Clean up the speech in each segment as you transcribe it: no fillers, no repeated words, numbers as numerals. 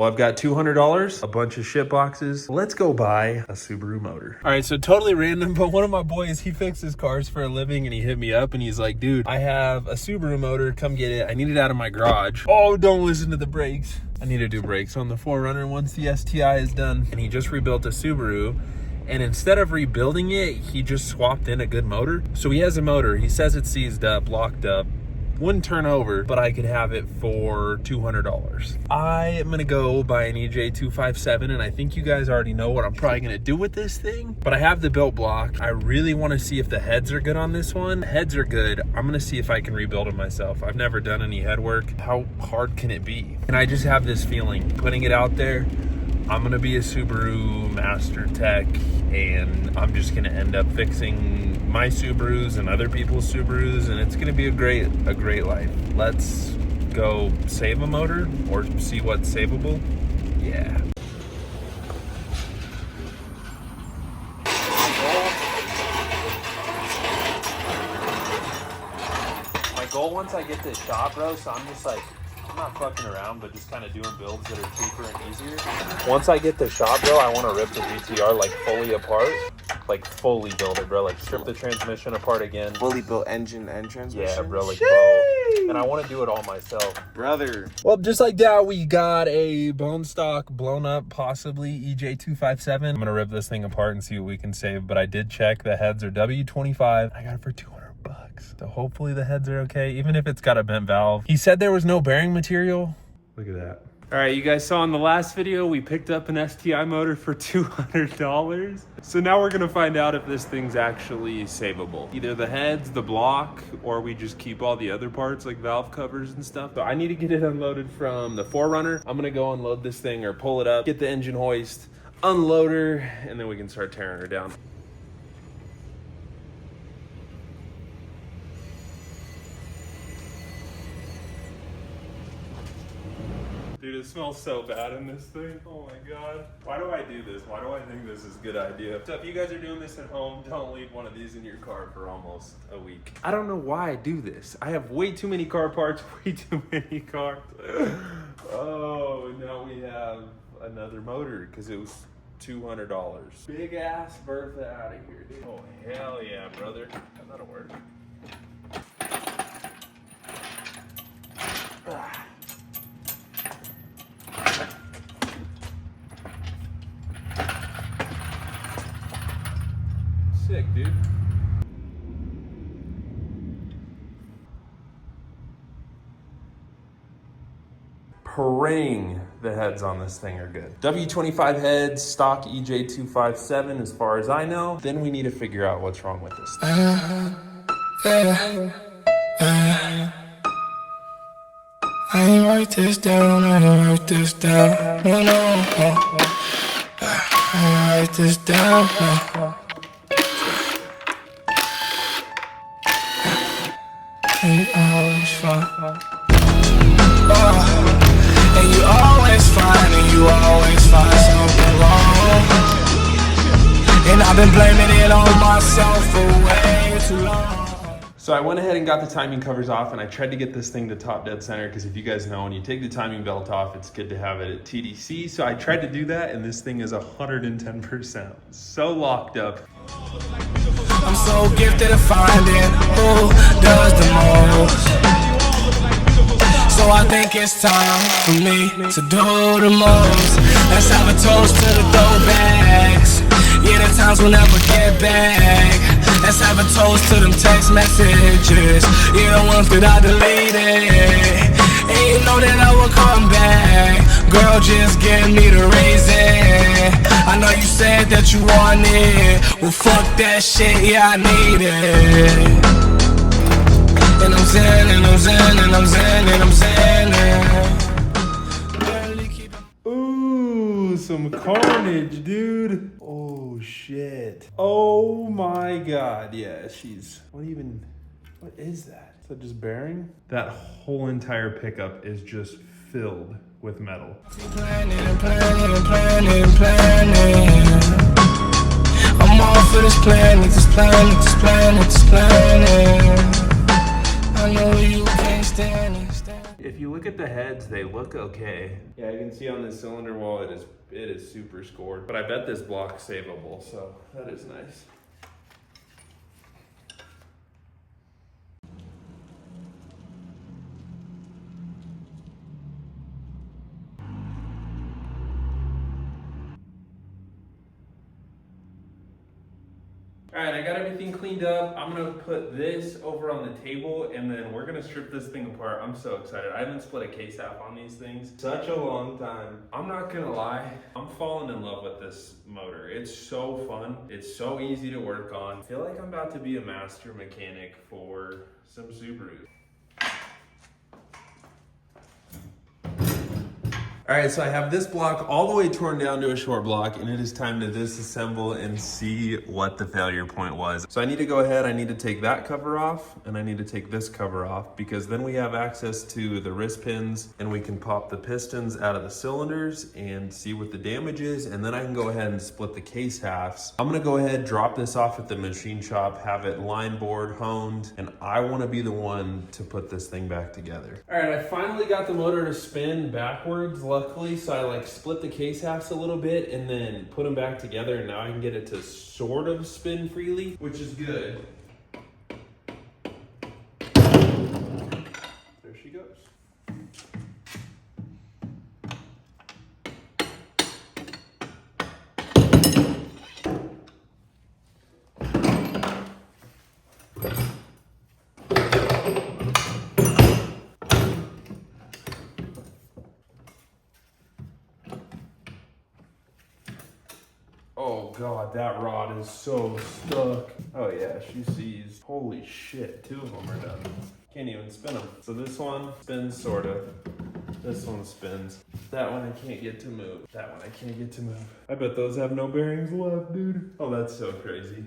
Well, I've got $200, a bunch of shit boxes. Let's go buy a Subaru motor. All right, so totally random, but one of my boys, he fixes cars for a living, and he hit me up and he's like, dude, I have a Subaru motor, come get it. I need it out of my garage. Oh, don't listen to the brakes. I need to do brakes on the 4Runner once the STI is done. And he just rebuilt a Subaru. And instead of rebuilding it, he just swapped in a good motor. So he has a motor. He says it's seized up, locked up, wouldn't turn over, but I could have it for $200. I am gonna go buy an EJ257, and I think you guys already know what I'm probably gonna do with this thing, but I have the built block. I really wanna see if the heads are good on this one. The heads are good. I'm gonna see if I can rebuild it myself. I've never done any head work. How hard can it be? And I just have this feeling, putting it out there, I'm gonna be a Subaru master tech, and I'm just gonna end up fixing my Subarus and other people's Subarus, and it's gonna be a great life. Let's go save a motor or see what's savable. Yeah. My goal once I get this shop, bro, so I'm just like, I'm not fucking around, but just kind of doing builds that are cheaper and easier. Once I get the shop, bro, I want to rip the GTR like fully apart. Like fully build it, bro. Like strip the transmission apart again. Fully built engine and transmission? Yeah, bro, like both. And I want to do it all myself. Brother. Well, just like that, we got a bone stock, blown up, possibly EJ257. I'm going to rip this thing apart and see what we can save. But I did check the heads are W25. I got it for $200. So hopefully the heads are okay, even if it's got a bent valve. He said there was no bearing material. Look at that. All right, you guys saw in the last video, we picked up an STI motor for $200. So now we're gonna find out if this thing's actually savable. Either the heads, the block, or we just keep all the other parts like valve covers and stuff. So I need to get it unloaded from the 4Runner. I'm gonna go unload this thing or pull it up, get the engine hoist, unload her, and then we can start tearing her down. Dude, it smells so bad in this thing. Oh my God. Why do I do this? Why do I think this is a good idea? So if you guys are doing this at home, don't leave one of these in your car for almost a week. I don't know why I do this. I have way too many car parts, way too many cars. Oh, now we have another motor because it was $200. Big ass Bertha out of here, dude. Oh, hell yeah, brother. That'll work. Sick, dude. Praying the heads on this thing are good. W25 heads, stock EJ257 as far as I know. Then we need to figure out what's wrong with this thing. I ain't write this down, I ain't write this down, no, no, I ain't write this down, no. And you always fine, and you always find, and you always find something wrong. And I've been blaming it on myself for way too long. So I went ahead and got the timing covers off, and I tried to get this thing to top dead center because if you guys know, when you take the timing belt off, it's good to have it at TDC. So I tried to do that, and this thing is 110%. So locked up. I'm so gifted at finding who does the most. So I think it's time for me to do the most. Let's have a toast to the throwbacks. Yeah, the times will never get back. Let's have a toast to them text messages. Yeah, the ones that I deleted. And you know that I will come back. Girl, just give me the reason. I know you said that you want it. Well, fuck that shit, yeah, I need it. And I'm zen, and I'm zen, and I'm zen, and I'm zen. Ooh, some carnage, dude. Oh, shit. Oh my God. Yeah, she's... What is that? Is that just bearing? That whole entire pickup is just filled with metal. Planning. I'm all for this planning. I know you can't stand it. If you look at the heads, they look okay. Yeah, you can see on this cylinder wall, it is super scored. But I bet this block's savable, so that is nice. All right, I got everything cleaned up. I'm gonna put this over on the table and then we're gonna strip this thing apart. I'm so excited. I haven't split a case half on these things. Such a long time. I'm not gonna lie, I'm falling in love with this motor. It's so fun. It's so easy to work on. I feel like I'm about to be a master mechanic for some Subarus. All right, so I have this block all the way torn down to a short block, and it is time to disassemble and see what the failure point was. So I need to go ahead, I need to take that cover off, and I need to take this cover off, because then we have access to the wrist pins, and we can pop the pistons out of the cylinders and see what the damage is, and then I can go ahead and split the case halves. I'm gonna go ahead, drop this off at the machine shop, have it line bored, honed, and I wanna be the one to put this thing back together. All right, I finally got the motor to spin backwards, luckily, so I like split the case halves a little bit and then put them back together, and now I can get it to sort of spin freely, which is good. There she goes. Oh God, that rod is so stuck. Oh yeah, she sees. Holy shit, 2 of them are done. Can't even spin them. So this one spins sort of. This one spins. That one I can't get to move. That one I can't get to move. I bet those have no bearings left, dude. Oh, that's so crazy.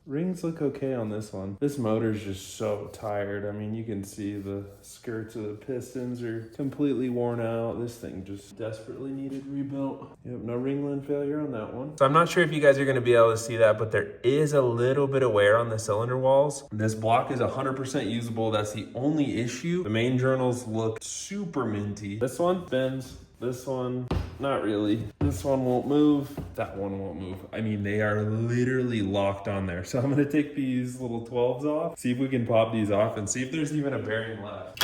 Rings look okay on this one. This motor's just so tired. I mean, you can see the skirts of the pistons are completely worn out. This thing just desperately needed rebuilt. Yep, no ringland failure on that one. So I'm not sure if you guys are gonna be able to see that, but there is a little bit of wear on the cylinder walls. This block is 100% usable. That's the only issue. The main journals look super minty. This one bends. This one, not really. This one won't move. That one won't move. I mean, they are literally locked on there. So I'm gonna take these little 12s off, see if we can pop these off and see if there's even a bearing left.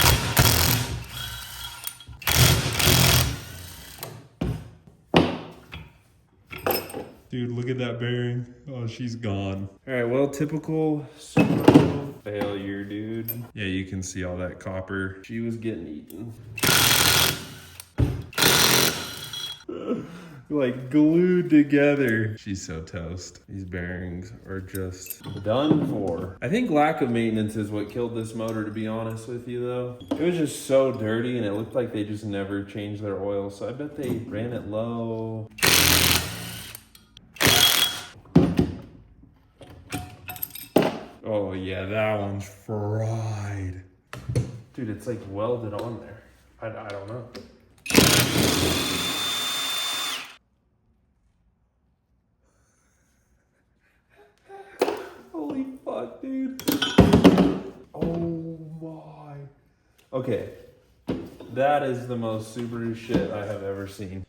Dude, look at that bearing. Oh, she's gone. All right, well, typical Subaru failure, dude. Yeah, you can see all that copper. She was getting eaten. Like glued together. She's so toast. These bearings are just done for. I think lack of maintenance is what killed this motor, to be honest with you though. It was just so dirty and it looked like they just never changed their oil. So I bet they ran it low. Oh yeah, that one's fried. Dude, it's like welded on there. I don't know. Holy fuck, dude. Oh my. Okay. That is the most Subaru shit I have ever seen.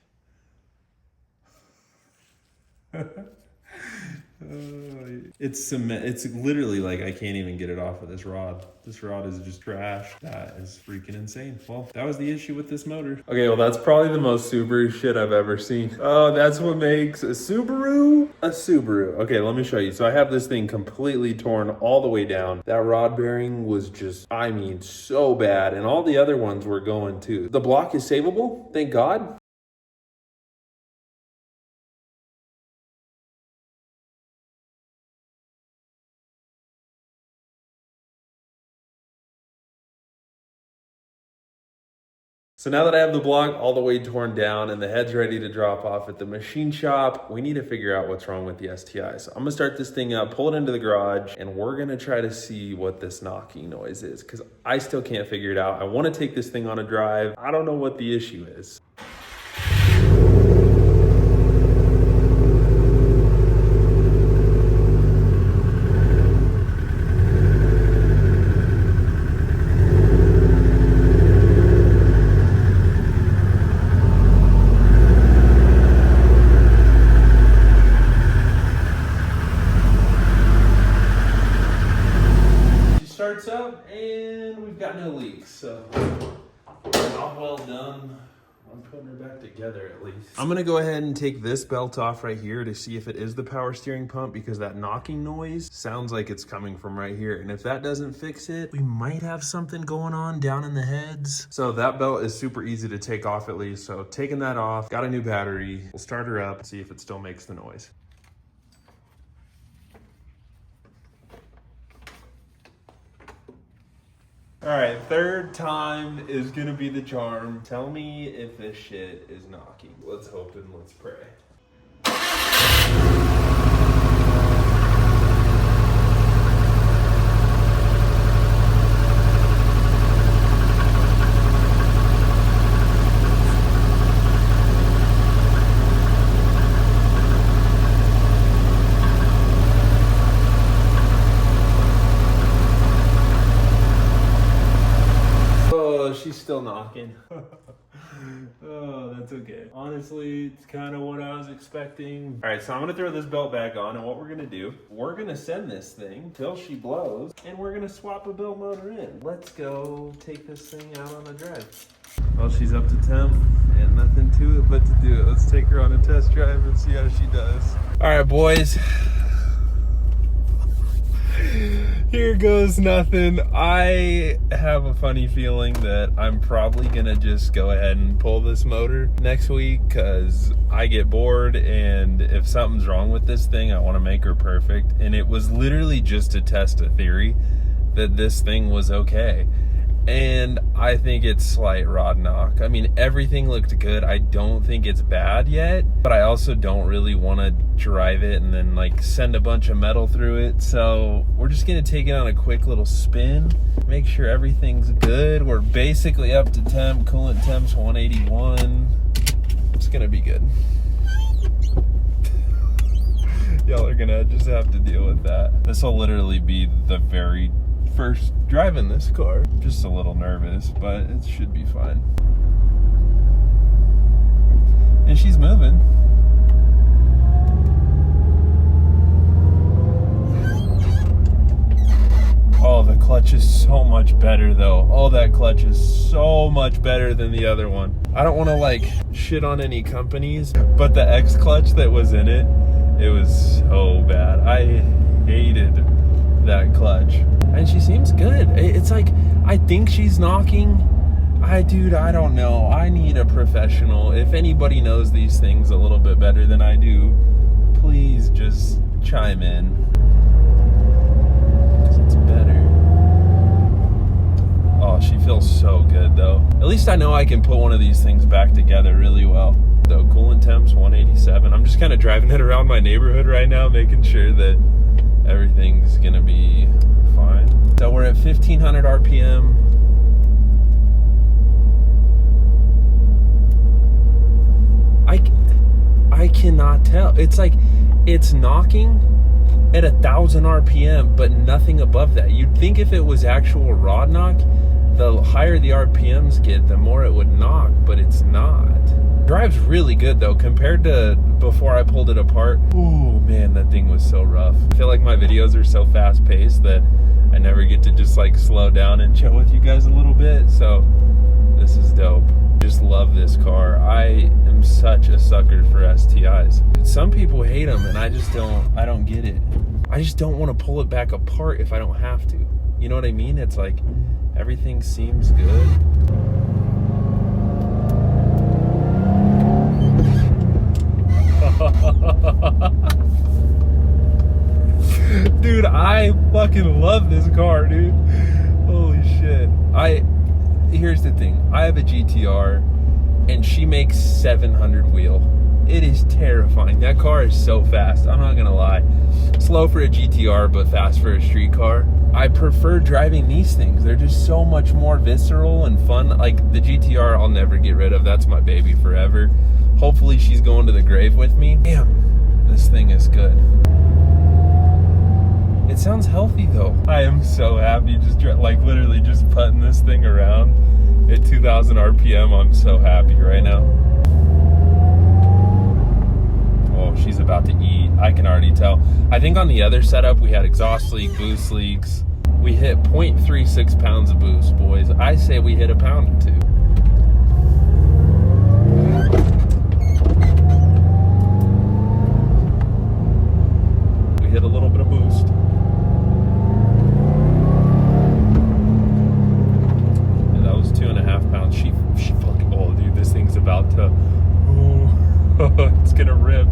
It's cement. It's literally like I can't even get it off of this rod. This rod is just trash. That is freaking insane. Well, that was the issue with this motor. Okay, well, that's probably the most Subaru shit I've ever seen. Oh, that's what makes a Subaru a Subaru. Okay, let me show you. So I have this thing completely torn all the way down. That rod bearing was just, I mean, so bad. And all the other ones were going too. The block is savable, thank God. So now that I have the block all the way torn down and the head's ready to drop off at the machine shop, we need to figure out what's wrong with the STI. So I'm gonna start this thing up, pull it into the garage, and we're gonna try to see what this knocking noise is, because I still can't figure it out. I wanna take this thing on a drive. I don't know what the issue is. and we've got no leaks, so job well done. I'm putting her back together at least. I'm gonna go ahead and take this belt off right here to see if it is the power steering pump, because that knocking noise sounds like it's coming from right here. And if that doesn't fix it, we might have something going on down in the heads. So that belt is super easy to take off at least. So taking that off, got a new battery. We'll start her up, see if it still makes the noise. All right, third time is gonna be the charm. Tell me if this shit is knocking. Let's hope and let's pray. She's still knocking. Oh, that's okay. Honestly, it's kind of what I was expecting. All right, so I'm gonna throw this belt back on, and what we're gonna do, we're gonna send this thing till she blows, and we're gonna swap a belt motor in. Let's go take this thing out on a drive. Well, she's up to temp, and nothing to it but to do it. Let's take her on a test drive and see how she does. All right, boys. Here goes nothing. I have a funny feeling that I'm probably gonna just go ahead and pull this motor next week, because I get bored, and if something's wrong with this thing, I want to make her perfect. And it was literally just to test a theory that this thing was okay. And I think it's slight rod knock. I mean, everything looked good. I don't think it's bad yet, but I also don't really want to drive it and then like send a bunch of metal through it. So we're just gonna take it on a quick little spin, make sure everything's good. We're basically up to temp. Coolant temp's 181. It's gonna be good. Y'all are gonna just have to deal with that. This will literally be the very first driving this car. Just a little nervous, but it should be fine. And she's moving. Oh, the clutch is so much better though. Oh, that clutch is so much better than the other one. I don't want to like shit on any companies, but the X clutch that was in it, it was so bad. I hated that clutch. And she seems good. It's like, I think she's knocking. Dude, I don't know. I need a professional. If anybody knows these things a little bit better than I do, please just chime in. 'Cause it's better. Oh, she feels so good though. At least I know I can put one of these things back together really well. Though coolant temp's 187. I'm just kind of driving it around my neighborhood right now, making sure that everything's gonna be fine. So we're at 1500 RPM. I cannot tell. It's like it's knocking at 1000 RPM, but nothing above that. You'd think if it was actual rod knock, the higher the RPMs get, the more it would knock, but it's not. Drives really good though, compared to before I pulled it apart. Ooh, man, that thing was so rough. I feel like my videos are so fast paced that I never get to just like slow down and chill with you guys a little bit. So this is dope. Just love this car. I am such a sucker for STIs. Some people hate them, and I don't get it. I just don't want to pull it back apart if I don't have to. You know what I mean? It's like everything seems good. Dude, I fucking love this car, dude. Holy shit. Here's the thing. I have a GTR and she makes 700 wheel. It is terrifying. That car is so fast. I'm not gonna lie. Slow for a GTR, but fast for a street car. I prefer driving these things. They're just so much more visceral and fun. Like the GTR, I'll never get rid of. That's my baby forever. Hopefully she's going to the grave with me. Damn, this thing is good. It sounds healthy though. I am so happy just like literally just putting this thing around at 2000 RPM. I'm so happy right now. Oh, she's about to eat. I can already tell. I think on the other setup we had exhaust leak, boost leaks. We hit 0.36 pounds of boost, boys. I say we hit a pound or two. We hit a little bit of boost. And that was 2.5 pounds. She fucking, oh dude, this thing's about to, oh, it's gonna rip.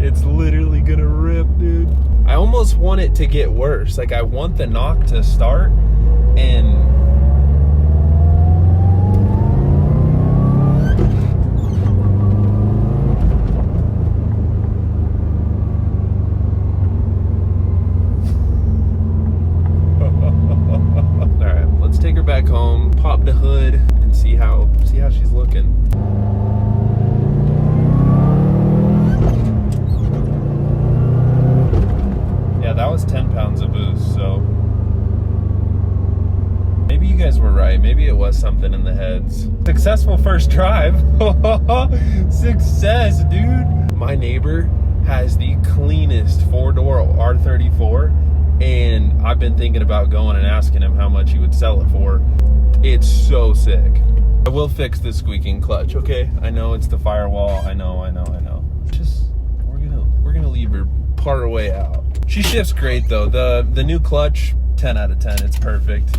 It's literally gonna rip, dude. I almost want it to get worse. Like, I want the knock to start and all right, let's take her back home, pop the hood, and see how she's looking. That was 10 pounds of boost, so maybe you guys were right. Maybe it was something in the heads. Successful first drive. Success, dude. My neighbor has the cleanest 4-door R34, and I've been thinking about going and asking him how much he would sell it for. It's so sick. I will fix this squeaking clutch, okay? I know it's the firewall. I know. Just we're gonna leave her part her way out. She shifts great though. The new clutch, 10 out of 10. It's perfect.